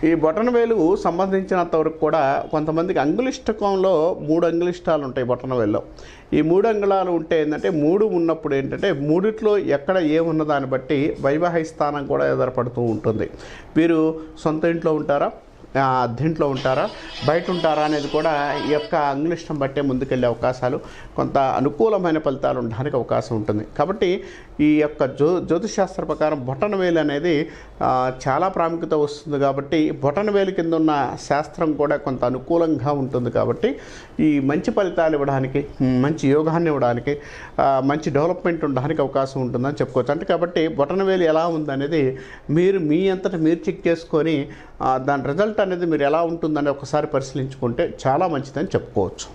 ఈ బొటనవేలు సంబంధించినంత వరకు కూడా కొంతమందికి అంగుళిష్టకంలో 3 అంగుళిష్టాలు ఉంటాయి బొటనవేలులో. ఈ 3 అంగుళాలు ఉంటే ఏంటంటే 3 ఉన్నప్పుడు ఏంటంటే మూడిట్లో ఎక్కడ ఏమున్న దాన్ని బట్టి వైవాహిక స్థానం కూడా ఎదురపడుతూ ఉంటుంది. వీరు సొంత ఇంట్లో ఉంటారా, అద్దెంట్లో ఉంటారా, బయట ఉంటారా అనేది కూడా ఈ యొక్క అంగుళిష్టం బట్టే ముందుకెళ్ళే అవకాశాలు, కొంత అనుకూలమైన ఫలితాలు ఉండడానికి అవకాశం ఉంటుంది. కాబట్టి ఈ యొక్క జ్యోతిషశాస్త్ర ప్రకారం బొటనవేలు అనేది చాలా ప్రాముఖ్యత వస్తుంది. కాబట్టి బొటనవేలు కింద ఉన్న శాస్త్రం కూడా కొంత అనుకూలంగా ఉంటుంది. కాబట్టి ఈ మంచి ఫలితాలు ఇవ్వడానికి, మంచి యోగాన్ని ఇవ్వడానికి, మంచి డెవలప్మెంట్ ఉండడానికి అవకాశం ఉంటుందని చెప్పుకోవచ్చు. అంటే కాబట్టి బొటనవేలు ఎలా ఉందనేది మీరు మీ అంతటా మీరు చెక్ చేసుకొని దాని రిజల్ట్ అనేది మీరు ఎలా ఉంటుందని ఒకసారి పరిశీలించుకుంటే చాలా మంచిదని చెప్పుకోవచ్చు.